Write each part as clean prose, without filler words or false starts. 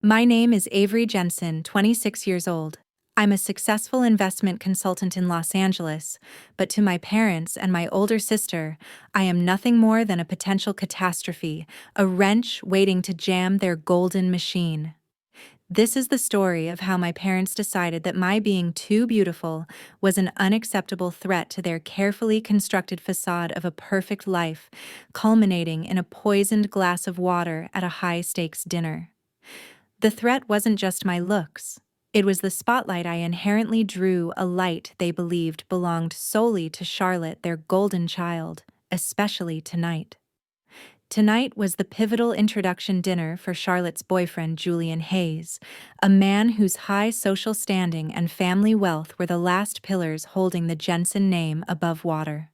My name is Avery Jensen, 26 years old. I'm a successful investment consultant in Los Angeles, but to my parents and my older sister, I am nothing more than a potential catastrophe, a wrench waiting to jam their golden machine. This is the story of how my parents decided that my being too beautiful was an unacceptable threat to their carefully constructed facade of a perfect life, culminating in a poisoned glass of water at a high-stakes dinner. The threat wasn't just my looks. It was the spotlight I inherently drew, a light they believed belonged solely to Charlotte, their golden child, especially tonight. Tonight was the pivotal introduction dinner for Charlotte's boyfriend, Julian Hayes, a man whose high social standing and family wealth were the last pillars holding the Jensen name above water.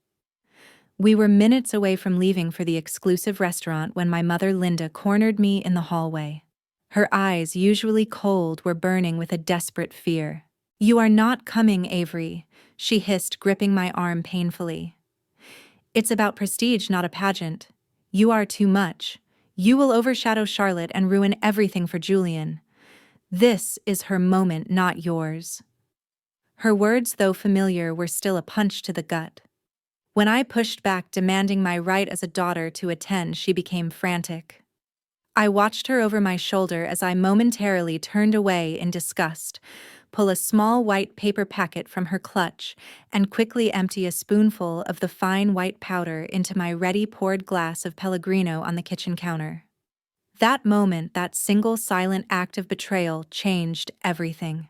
We were minutes away from leaving for the exclusive restaurant when my mother, Linda, cornered me in the hallway. Her eyes, usually cold, were burning with a desperate fear. "You are not coming, Avery," she hissed, gripping my arm painfully. "It's about prestige, not a pageant. You are too much. You will overshadow Charlotte and ruin everything for Julian. This is her moment, not yours." Her words, though familiar, were still a punch to the gut. When I pushed back, demanding my right as a daughter to attend, she became frantic. I watched her over my shoulder as I momentarily turned away in disgust, pull a small white paper packet from her clutch, and quickly empty a spoonful of the fine white powder into my ready-poured glass of Pellegrino on the kitchen counter. That moment, that single silent act of betrayal, changed everything.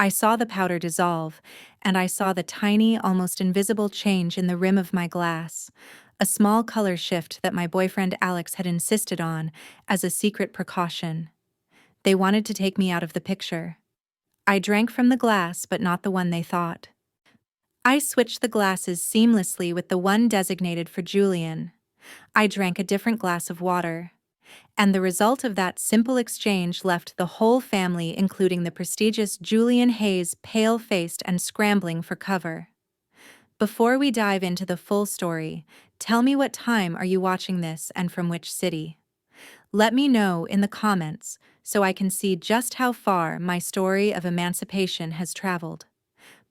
I saw the powder dissolve, and I saw the tiny, almost invisible change in the rim of my glass, a small color shift that my boyfriend Alex had insisted on as a secret precaution. They wanted to take me out of the picture. I drank from the glass, but not the one they thought. I switched the glasses seamlessly with the one designated for Julian. I drank a different glass of water. And the result of that simple exchange left the whole family, including the prestigious Julian Hayes, pale-faced and scrambling for cover. Before we dive into the full story, tell me, what time are you watching this and from which city? Let me know in the comments so I can see just how far my story of emancipation has traveled.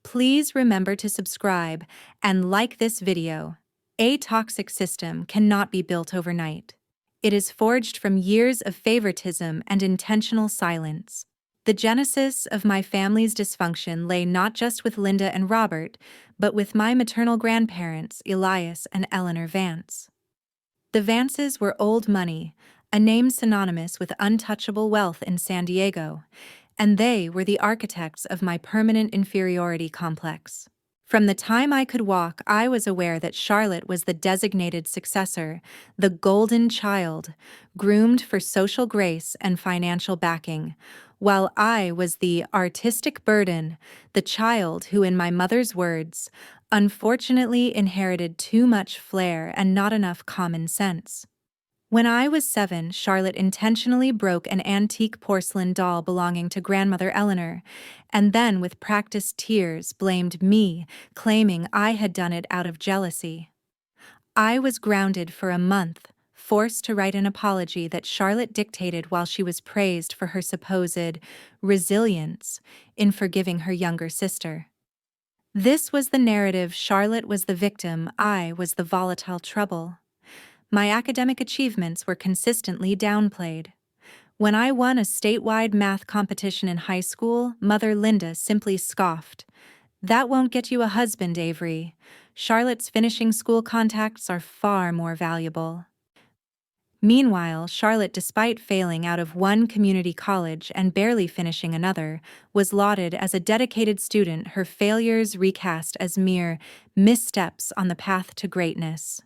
Please remember to subscribe and like this video. A toxic system cannot be built overnight. It is forged from years of favoritism and intentional silence. The genesis of my family's dysfunction lay not just with Linda and Robert, but with my maternal grandparents, Elias and Eleanor Vance. The Vances were old money, a name synonymous with untouchable wealth in San Diego, and they were the architects of my permanent inferiority complex. From the time I could walk, I was aware that Charlotte was the designated successor, the golden child, groomed for social grace and financial backing, while I was the artistic burden, the child who, in my mother's words, unfortunately inherited too much flair and not enough common sense. When I was 7, Charlotte intentionally broke an antique porcelain doll belonging to grandmother Eleanor, and then, with practiced tears, blamed me, claiming I had done it out of jealousy. I was grounded for a month, forced to write an apology that Charlotte dictated while she was praised for her supposed resilience in forgiving her younger sister. This was the narrative: Charlotte was the victim, I was the volatile trouble. My academic achievements were consistently downplayed. When I won a statewide math competition in high school, Mother Linda simply scoffed. "That won't get you a husband, Avery. Charlotte's finishing school contacts are far more valuable." Meanwhile, Charlotte, despite failing out of one community college and barely finishing another, was lauded as a dedicated student, her failures recast as mere missteps on the path to greatness.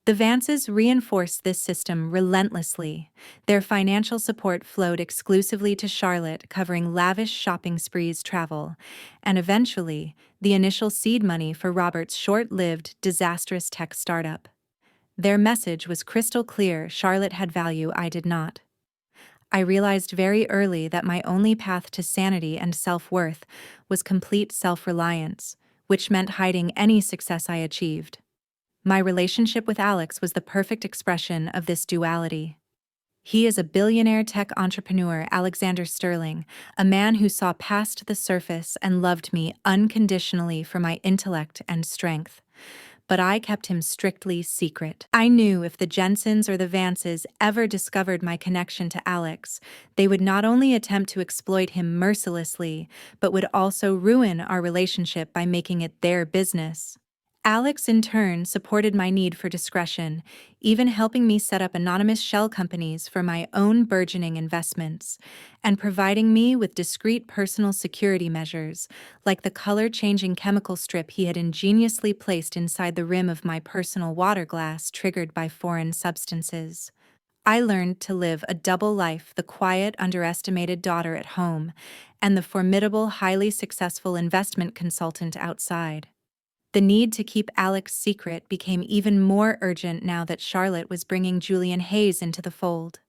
The Vances reinforced this system relentlessly. Their financial support flowed exclusively to Charlotte, covering lavish shopping sprees, travel, and eventually, the initial seed money for Robert's short-lived, disastrous tech startup. Their message was crystal clear: Charlotte had value, I did not. I realized very early that my only path to sanity and self-worth was complete self-reliance, which meant hiding any success I achieved. My relationship with Alex was the perfect expression of this duality. He is a billionaire tech entrepreneur, Alexander Sterling, a man who saw past the surface and loved me unconditionally for my intellect and strength. But I kept him strictly secret. I knew if the Jensens or the Vances ever discovered my connection to Alex, they would not only attempt to exploit him mercilessly, but would also ruin our relationship by making it their business. Alex, in turn, supported my need for discretion, even helping me set up anonymous shell companies for my own burgeoning investments, and providing me with discreet personal security measures, like the color-changing chemical strip he had ingeniously placed inside the rim of my personal water glass triggered by foreign substances. I learned to live a double life: the quiet, underestimated daughter at home, and the formidable, highly successful investment consultant outside. The need to keep Alex secret became even more urgent now that Charlotte was bringing Julian Hayes into the fold.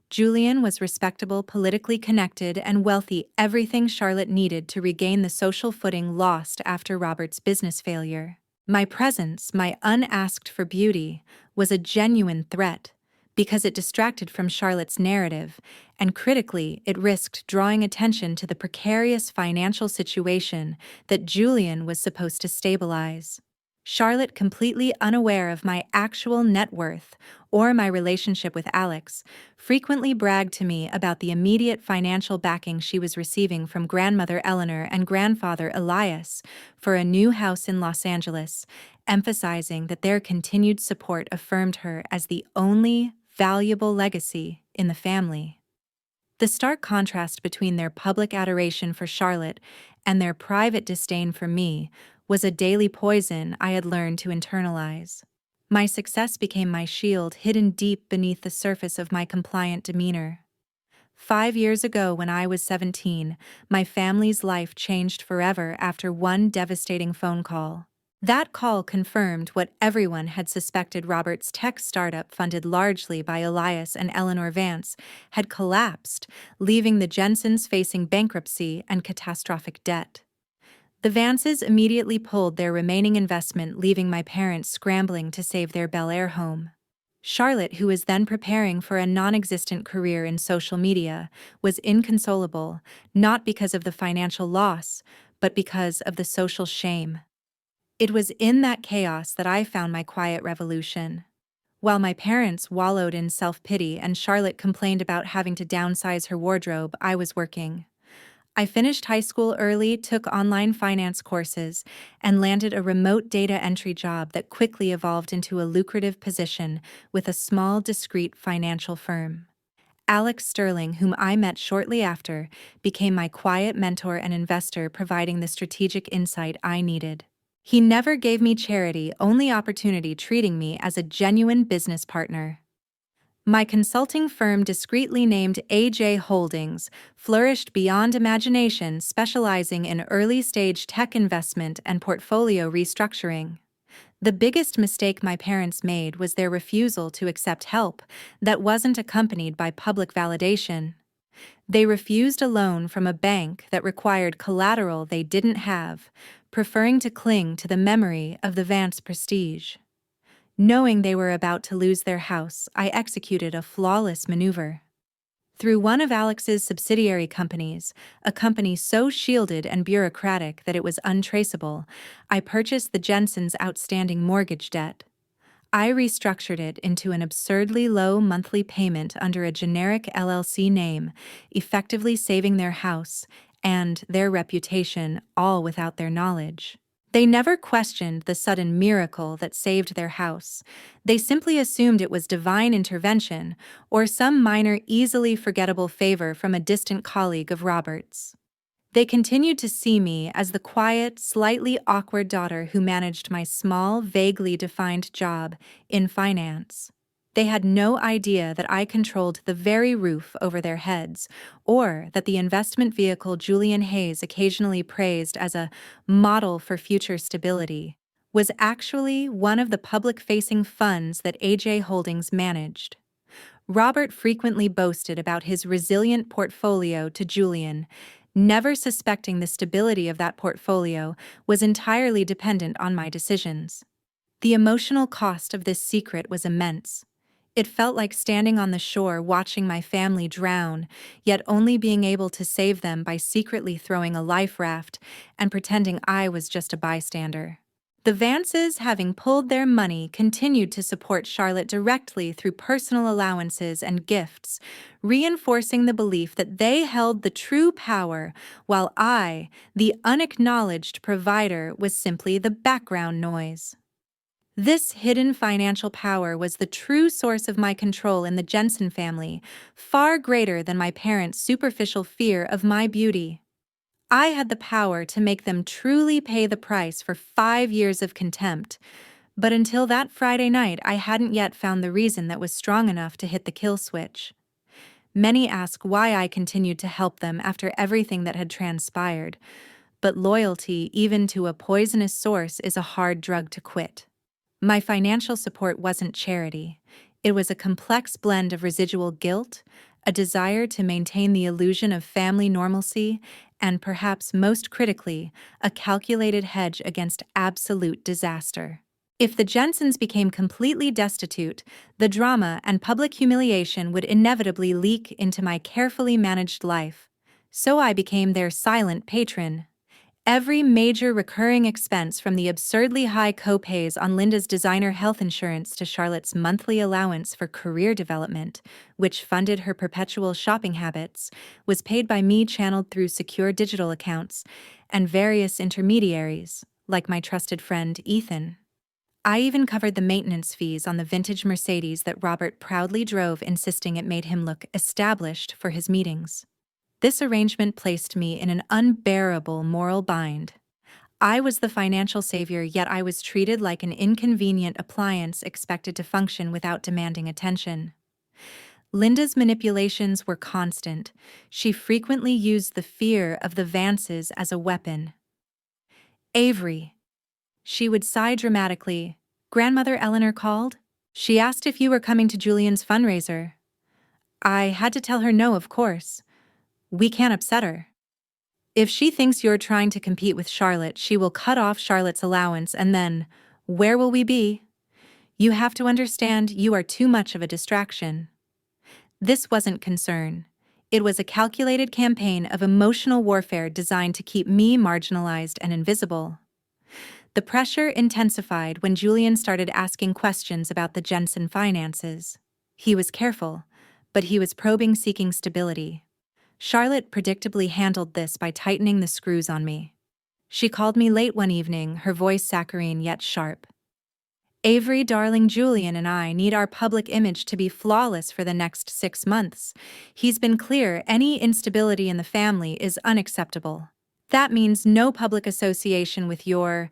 Julian was respectable, politically connected, and wealthy, everything Charlotte needed to regain the social footing lost after Robert's business failure. My presence, my unasked for beauty, was a genuine threat, because it distracted from Charlotte's narrative, and critically, it risked drawing attention to the precarious financial situation that Julian was supposed to stabilize. Charlotte, completely unaware of my actual net worth or my relationship with Alex, frequently bragged to me about the immediate financial backing she was receiving from grandmother Eleanor and grandfather Elias for a new house in Los Angeles, emphasizing that their continued support affirmed her as the only valuable legacy in the family. The stark contrast between their public adoration for Charlotte and their private disdain for me was a daily poison I had learned to internalize. My success became my shield, hidden deep beneath the surface of my compliant demeanor. 5 years ago, when I was 17, my family's life changed forever after one devastating phone call. That call confirmed what everyone had suspected: Robert's tech startup, funded largely by Elias and Eleanor Vance, had collapsed, leaving the Jensens facing bankruptcy and catastrophic debt. The Vances immediately pulled their remaining investment, leaving my parents scrambling to save their Bel Air home. Charlotte, who was then preparing for a non-existent career in social media, was inconsolable, not because of the financial loss, but because of the social shame. It was in that chaos that I found my quiet revolution. While my parents wallowed in self-pity and Charlotte complained about having to downsize her wardrobe, I was working. I finished high school early, took online finance courses, and landed a remote data entry job that quickly evolved into a lucrative position with a small, discreet financial firm. Alex Sterling, whom I met shortly after, became my quiet mentor and investor, providing the strategic insight I needed. He never gave me charity, only opportunity, treating me as a genuine business partner. My consulting firm, discreetly named AJ Holdings, flourished beyond imagination, specializing in early-stage tech investment and portfolio restructuring. The biggest mistake my parents made was their refusal to accept help that wasn't accompanied by public validation. They refused a loan from a bank that required collateral they didn't have, preferring to cling to the memory of the Vance prestige. Knowing they were about to lose their house, I executed a flawless maneuver. Through one of Alex's subsidiary companies, a company so shielded and bureaucratic that it was untraceable, I purchased the Jensens' outstanding mortgage debt. I restructured it into an absurdly low monthly payment under a generic LLC name, effectively saving their house and their reputation, all without their knowledge. They never questioned the sudden miracle that saved their house. They simply assumed it was divine intervention or some minor, easily forgettable favor from a distant colleague of Robert's. They continued to see me as the quiet, slightly awkward daughter who managed my small, vaguely defined job in finance. They had no idea that I controlled the very roof over their heads, or that the investment vehicle Julian Hayes occasionally praised as a model for future stability was actually one of the public-facing funds that AJ Holdings managed. Robert frequently boasted about his resilient portfolio to Julian, never suspecting the stability of that portfolio was entirely dependent on my decisions. The emotional cost of this secret was immense. It felt like standing on the shore watching my family drown, yet only being able to save them by secretly throwing a life raft and pretending I was just a bystander. The Vances, having pulled their money, continued to support Charlotte directly through personal allowances and gifts, reinforcing the belief that they held the true power, while I, the unacknowledged provider, was simply the background noise. This hidden financial power was the true source of my control in the Jensen family, far greater than my parents' superficial fear of my beauty. I had the power to make them truly pay the price for 5 years of contempt, but until that Friday night, I hadn't yet found the reason that was strong enough to hit the kill switch. Many ask why I continued to help them after everything that had transpired, but loyalty, even to a poisonous source, is a hard drug to quit. My financial support wasn't charity. It was a complex blend of residual guilt, a desire to maintain the illusion of family normalcy, and perhaps most critically, a calculated hedge against absolute disaster. If the Jensens became completely destitute, the drama and public humiliation would inevitably leak into my carefully managed life. So I became their silent patron. Every major recurring expense, from the absurdly high co-pays on Linda's designer health insurance to Charlotte's monthly allowance for career development, which funded her perpetual shopping habits, was paid by me, channeled through secure digital accounts and various intermediaries, like my trusted friend Ethan. I even covered the maintenance fees on the vintage Mercedes that Robert proudly drove, insisting it made him look established for his meetings. This arrangement placed me in an unbearable moral bind. I was the financial savior, yet I was treated like an inconvenient appliance expected to function without demanding attention. Linda's manipulations were constant. She frequently used the fear of the Vances as a weapon. "Avery," she would sigh dramatically. "Grandmother Eleanor called. She asked if you were coming to Julian's fundraiser." I had to tell her no, of course. We can't upset her. If she thinks you're trying to compete with Charlotte, she will cut off Charlotte's allowance, and then, where will we be? You have to understand, you are too much of a distraction. This wasn't concern. It was a calculated campaign of emotional warfare designed to keep me marginalized and invisible. The pressure intensified when Julian started asking questions about the Jensen finances. He was careful, but he was probing, seeking stability. Charlotte predictably handled this by tightening the screws on me. She called me late one evening, her voice saccharine yet sharp. "Avery, darling, Julian and I need our public image to be flawless for the next 6 months. He's been clear any instability in the family is unacceptable. That means no public association with your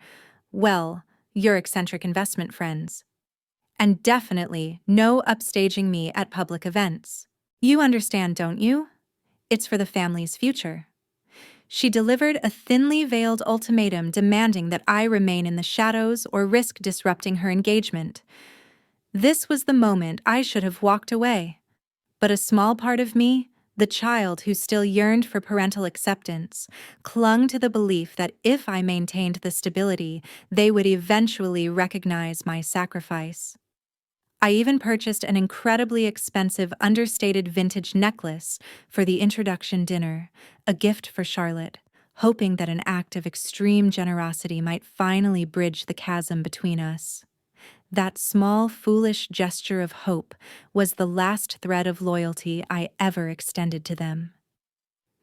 eccentric investment friends. And definitely no upstaging me at public events. You understand, don't you? It's for the family's future." She delivered a thinly veiled ultimatum demanding that I remain in the shadows or risk disrupting her engagement. This was the moment I should have walked away. But a small part of me, the child who still yearned for parental acceptance, clung to the belief that if I maintained the stability, they would eventually recognize my sacrifice. I even purchased an incredibly expensive, understated vintage necklace for the introduction dinner, a gift for Charlotte, hoping that an act of extreme generosity might finally bridge the chasm between us. That small, foolish gesture of hope was the last thread of loyalty I ever extended to them.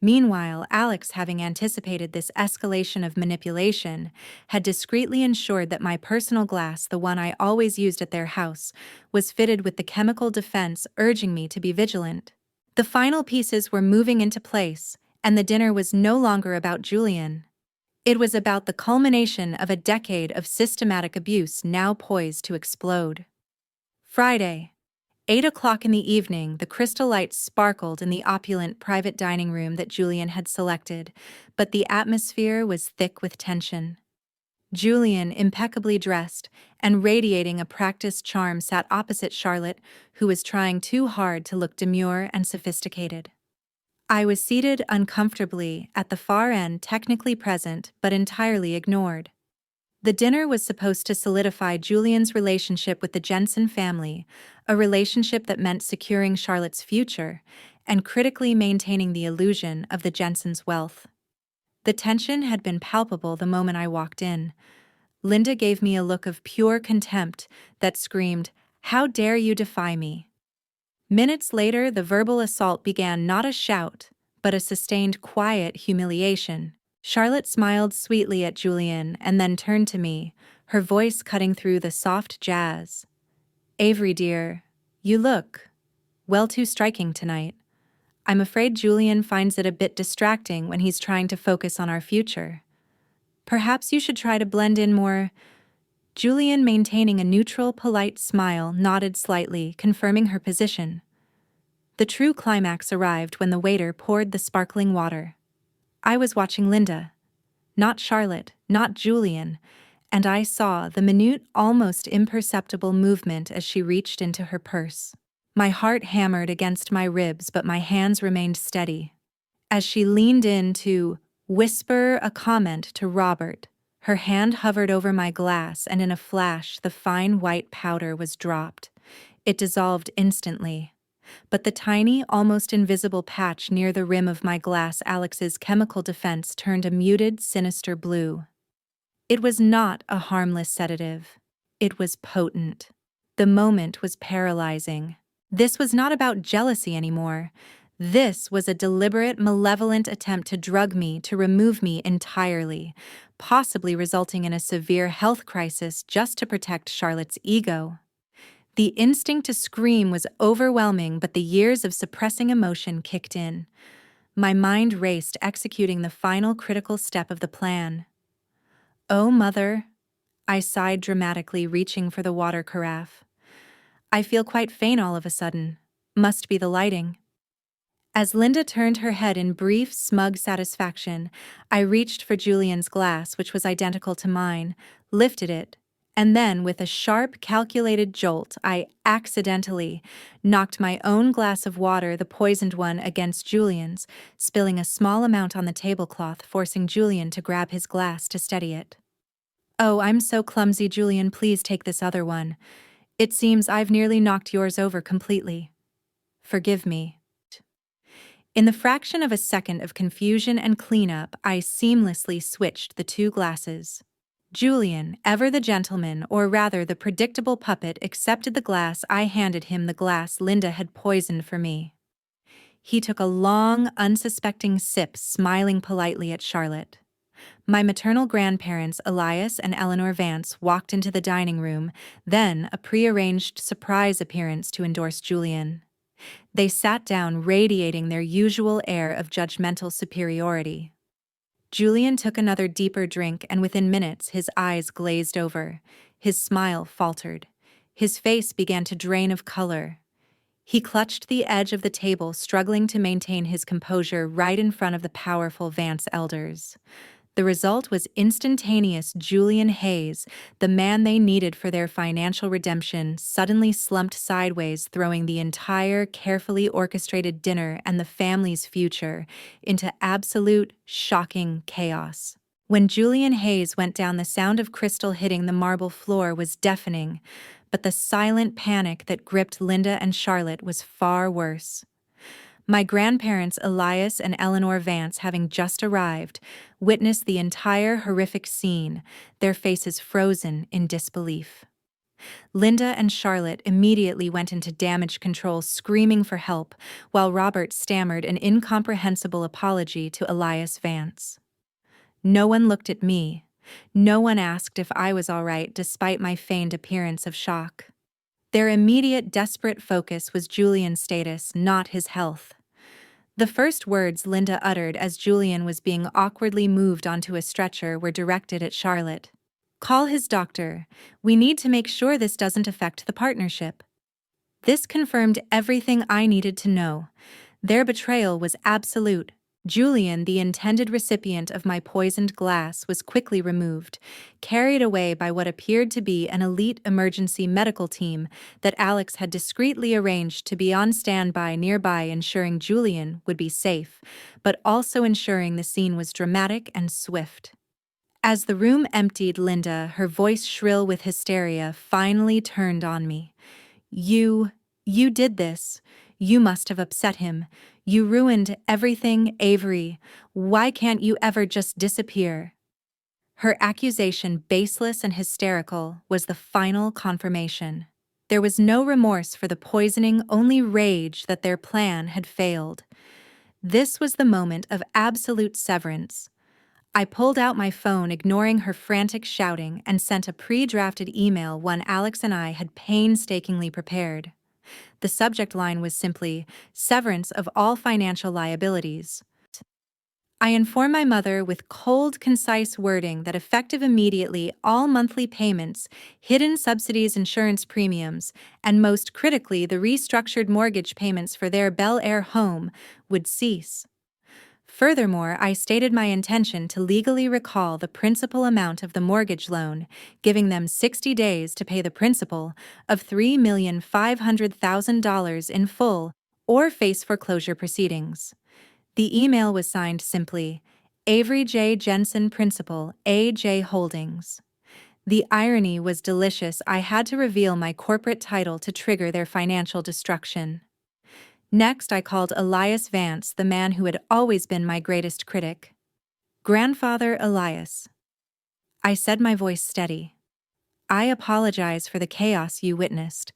Meanwhile, Alex, having anticipated this escalation of manipulation, had discreetly ensured that my personal glass, the one I always used at their house, was fitted with the chemical defense, urging me to be vigilant. The final pieces were moving into place, and the dinner was no longer about Julian. It was about the culmination of a decade of systematic abuse now poised to explode. Friday, 8 o'clock in the evening, the crystal lights sparkled in the opulent private dining room that Julian had selected, but the atmosphere was thick with tension. Julian, impeccably dressed and radiating a practiced charm, sat opposite Charlotte, who was trying too hard to look demure and sophisticated. I was seated uncomfortably at the far end, technically present but entirely ignored. The dinner was supposed to solidify Julian's relationship with the Jensen family, a relationship that meant securing Charlotte's future and critically maintaining the illusion of the Jensens' wealth. The tension had been palpable the moment I walked in. Linda gave me a look of pure contempt that screamed, "How dare you defy me?" Minutes later, the verbal assault began, not a shout, but a sustained, quiet humiliation. Charlotte smiled sweetly at Julian and then turned to me, her voice cutting through the soft jazz. "Avery dear, you look, well, too striking tonight. I'm afraid Julian finds it a bit distracting when he's trying to focus on our future. Perhaps you should try to blend in more." Julian, maintaining a neutral, polite smile, nodded slightly, confirming her position. The true climax arrived when the waiter poured the sparkling water. I was watching Linda, not Charlotte, not Julian, and I saw the minute, almost imperceptible movement as she reached into her purse. My heart hammered against my ribs, but my hands remained steady. As she leaned in to whisper a comment to Robert, her hand hovered over my glass, and in a flash the fine white powder was dropped. It dissolved instantly. But the tiny, almost invisible patch near the rim of my glass, Alex's chemical defense, turned a muted, sinister blue. It was not a harmless sedative. It was potent. The moment was paralyzing. This was not about jealousy anymore. This was a deliberate, malevolent attempt to drug me, to remove me entirely, possibly resulting in a severe health crisis just to protect Charlotte's ego. The instinct to scream was overwhelming, but the years of suppressing emotion kicked in. My mind raced, executing the final critical step of the plan. "Oh, Mother," I sighed dramatically, reaching for the water carafe. "I feel quite faint all of a sudden. Must be the lighting." As Linda turned her head in brief, smug satisfaction, I reached for Julian's glass, which was identical to mine, lifted it, and then, with a sharp, calculated jolt, I accidentally knocked my own glass of water, the poisoned one, against Julian's, spilling a small amount on the tablecloth, forcing Julian to grab his glass to steady it. "Oh, I'm so clumsy, Julian. Please take this other one. It seems I've nearly knocked yours over completely. Forgive me." In the fraction of a second of confusion and cleanup, I seamlessly switched the two glasses. Julian, ever the gentleman, or rather the predictable puppet, accepted the glass I handed him, the glass Linda had poisoned for me. He took a long, unsuspecting sip, smiling politely at Charlotte. My maternal grandparents, Elias and Eleanor Vance, walked into the dining room, then a prearranged surprise appearance to endorse Julian. They sat down, radiating their usual air of judgmental superiority. Julian took another deeper drink, and within minutes his eyes glazed over, his smile faltered, his face began to drain of color. He clutched the edge of the table, struggling to maintain his composure right in front of the powerful Vance elders. The result was instantaneous. Julian Hayes, the man they needed for their financial redemption, suddenly slumped sideways, throwing the entire carefully orchestrated dinner and the family's future into absolute, shocking chaos. When Julian Hayes went down, the sound of crystal hitting the marble floor was deafening, but the silent panic that gripped Linda and Charlotte was far worse. My grandparents, Elias and Eleanor Vance, having just arrived, witnessed the entire horrific scene, their faces frozen in disbelief. Linda and Charlotte immediately went into damage control, screaming for help, while Robert stammered an incomprehensible apology to Elias Vance. No one looked at me. No one asked if I was all right, despite my feigned appearance of shock. Their immediate, desperate focus was Julian's status, not his health. The first words Linda uttered as Julian was being awkwardly moved onto a stretcher were directed at Charlotte. "Call his doctor. We need to make sure this doesn't affect the partnership." This confirmed everything I needed to know. Their betrayal was absolute. Julian, the intended recipient of my poisoned glass, was quickly removed, carried away by what appeared to be an elite emergency medical team that Alex had discreetly arranged to be on standby nearby, ensuring Julian would be safe, but also ensuring the scene was dramatic and swift. As the room emptied, Linda, her voice shrill with hysteria, finally turned on me. You did this. You must have upset him. You ruined everything, Avery. Why can't you ever just disappear? Her accusation, baseless and hysterical, was the final confirmation. There was no remorse for the poisoning, only rage that their plan had failed. This was the moment of absolute severance. I pulled out my phone, ignoring her frantic shouting, and sent a pre-drafted email one Alex and I had painstakingly prepared. The subject line was simply, "Severance of all financial liabilities." I informed my mother with cold, concise wording that effective immediately, all monthly payments, hidden subsidies, insurance premiums, and most critically the restructured mortgage payments for their Bel Air home would cease. Furthermore, I stated my intention to legally recall the principal amount of the mortgage loan, giving them 60 days to pay the principal of $3,500,000 in full or face foreclosure proceedings. The email was signed simply, Avery J. Jensen, Principal, A.J. Holdings. The irony was delicious. I had to reveal my corporate title to trigger their financial destruction. Next, I called Elias Vance, the man who had always been my greatest critic. "Grandfather Elias," I said, my voice steady. "I apologize for the chaos you witnessed,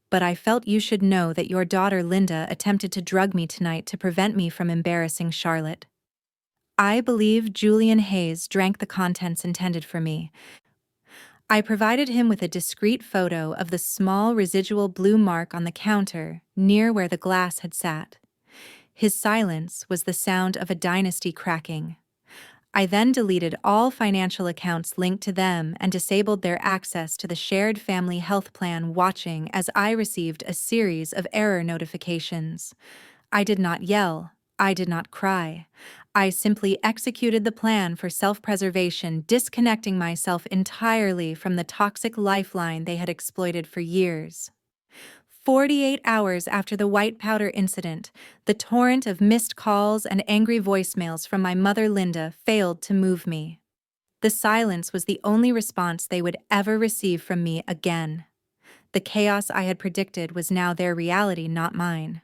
but I felt you should know that your daughter Linda attempted to drug me tonight to prevent me from embarrassing Charlotte. I believe Julian Hayes drank the contents intended for me." I provided him with a discreet photo of the small residual blue mark on the counter near where the glass had sat. His silence was the sound of a dynasty cracking. I then deleted all financial accounts linked to them and disabled their access to the shared family health plan, watching as I received a series of error notifications. I did not yell. I did not cry. I simply executed the plan for self-preservation, disconnecting myself entirely from the toxic lifeline they had exploited for years. 48 hours after the white powder incident, the torrent of missed calls and angry voicemails from my mother Linda failed to move me. The silence was the only response they would ever receive from me again. The chaos I had predicted was now their reality, not mine.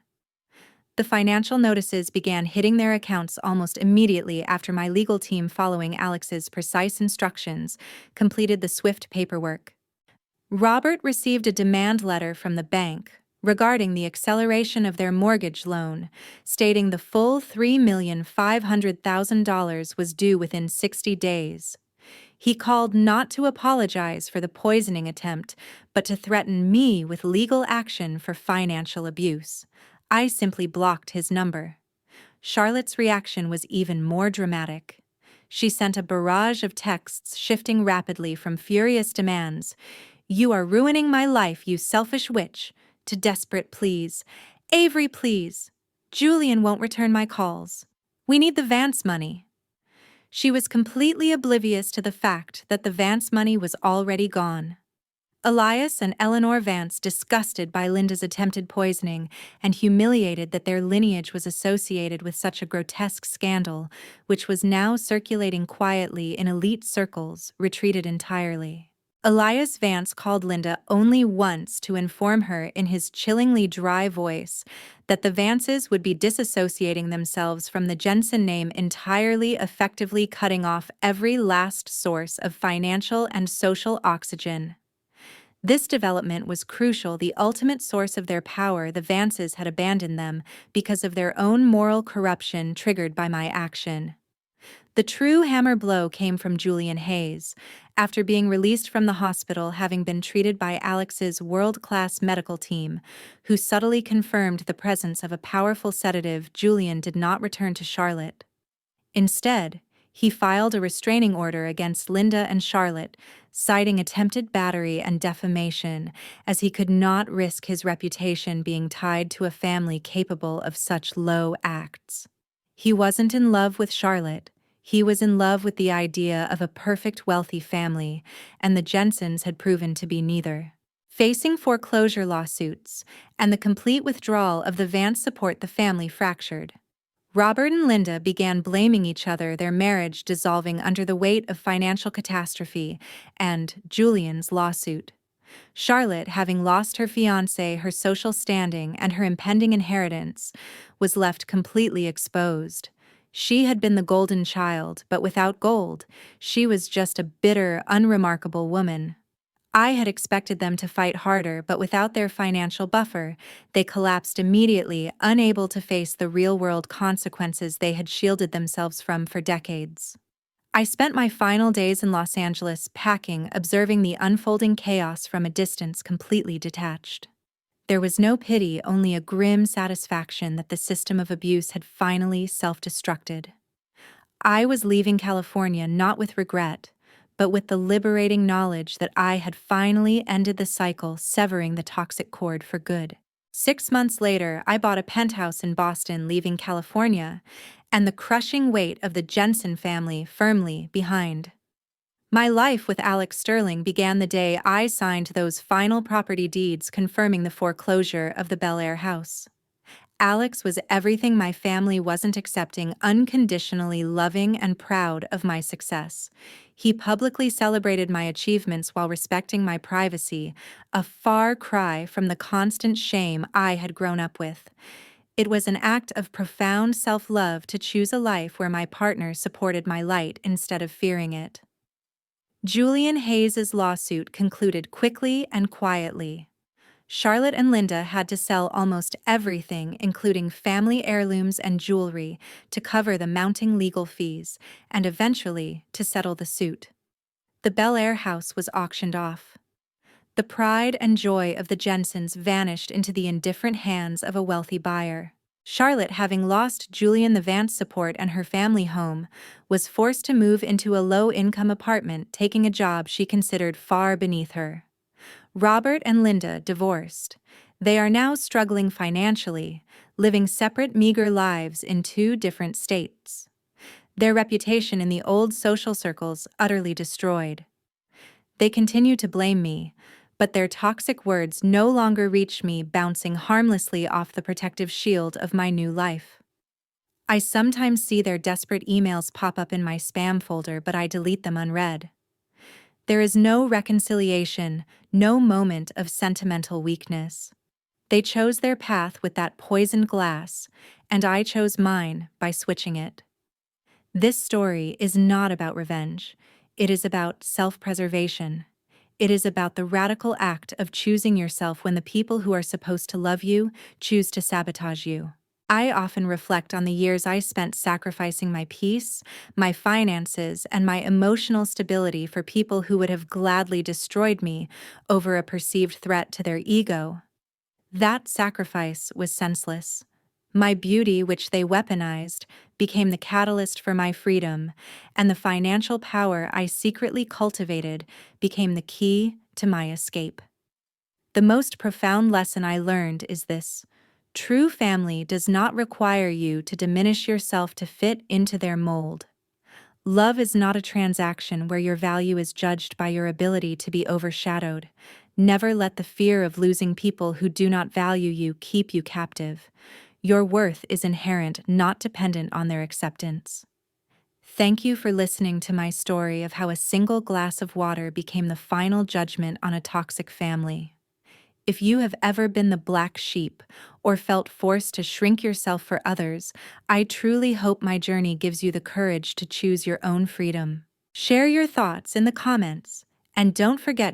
The financial notices began hitting their accounts almost immediately after my legal team, following Alex's precise instructions, completed the swift paperwork. Robert received a demand letter from the bank regarding the acceleration of their mortgage loan, stating the full $3,500,000 was due within 60 days. He called not to apologize for the poisoning attempt, but to threaten me with legal action for financial abuse. I simply blocked his number. Charlotte's reaction was even more dramatic. She sent a barrage of texts, shifting rapidly from furious demands, "You are ruining my life, you selfish witch," to desperate pleas, "Avery, please. Julian won't return my calls. We need the Vance money." She was completely oblivious to the fact that the Vance money was already gone. Elias and Eleanor Vance, disgusted by Linda's attempted poisoning and humiliated that their lineage was associated with such a grotesque scandal, which was now circulating quietly in elite circles, retreated entirely. Elias Vance called Linda only once to inform her in his chillingly dry voice that the Vances would be disassociating themselves from the Jensen name entirely, effectively cutting off every last source of financial and social oxygen. This development was crucial. The ultimate source of their power, the Vances had abandoned them because of their own moral corruption triggered by my action. The true hammer blow came from Julian Hayes. After being released from the hospital, having been treated by Alex's world-class medical team, who subtly confirmed the presence of a powerful sedative, Julian did not return to Charlotte. Instead, he filed a restraining order against Linda and Charlotte, citing attempted battery and defamation, as he could not risk his reputation being tied to a family capable of such low acts. He wasn't in love with Charlotte. He was in love with the idea of a perfect wealthy family, and the Jensens had proven to be neither. Facing foreclosure lawsuits and the complete withdrawal of the Vance support, the family fractured. Robert and Linda began blaming each other, their marriage dissolving under the weight of financial catastrophe and Julian's lawsuit. Charlotte, having lost her fiancé, her social standing, and her impending inheritance, was left completely exposed. She had been the golden child, but without gold, she was just a bitter, unremarkable woman. I had expected them to fight harder, but without their financial buffer, they collapsed immediately, unable to face the real-world consequences they had shielded themselves from for decades. I spent my final days in Los Angeles packing, observing the unfolding chaos from a distance, completely detached. There was no pity, only a grim satisfaction that the system of abuse had finally self-destructed. I was leaving California not with regret, but with the liberating knowledge that I had finally ended the cycle, severing the toxic cord for good. 6 months later, I bought a penthouse in Boston, leaving California, and the crushing weight of the Jensen family firmly behind. My life with Alex Sterling began the day I signed those final property deeds confirming the foreclosure of the Bel Air house. Alex was everything my family wasn't accepting, unconditionally loving and proud of my success. He publicly celebrated my achievements while respecting my privacy, a far cry from the constant shame I had grown up with. It was an act of profound self-love to choose a life where my partner supported my light instead of fearing it. Julian Hayes's lawsuit concluded quickly and quietly. Charlotte and Linda had to sell almost everything, including family heirlooms and jewelry, to cover the mounting legal fees, and eventually to settle the suit. The Bel Air house was auctioned off. The pride and joy of the Jensens vanished into the indifferent hands of a wealthy buyer. Charlotte, having lost Julian the Vance support and her family home, was forced to move into a low-income apartment, taking a job she considered far beneath her. Robert and Linda divorced. They are now struggling financially, living separate, meager lives in 2 different states. Their reputation in the old social circles utterly destroyed. They continue to blame me, but their toxic words no longer reach me, bouncing harmlessly off the protective shield of my new life. I sometimes see their desperate emails pop up in my spam folder, but I delete them unread. There is no reconciliation, no moment of sentimental weakness. They chose their path with that poisoned glass, and I chose mine by switching it. This story is not about revenge. It is about self-preservation. It is about the radical act of choosing yourself when the people who are supposed to love you choose to sabotage you. I often reflect on the years I spent sacrificing my peace, my finances, and my emotional stability for people who would have gladly destroyed me over a perceived threat to their ego. That sacrifice was senseless. My beauty, which they weaponized, became the catalyst for my freedom, and the financial power I secretly cultivated became the key to my escape. The most profound lesson I learned is this: true family does not require you to diminish yourself to fit into their mold. Love is not a transaction where your value is judged by your ability to be overshadowed. Never let the fear of losing people who do not value you keep you captive. Your worth is inherent, not dependent on their acceptance. Thank you for listening to my story of how a single glass of water became the final judgment on a toxic family. If you have ever been the black sheep or felt forced to shrink yourself for others, I truly hope my journey gives you the courage to choose your own freedom. Share your thoughts in the comments, and don't forget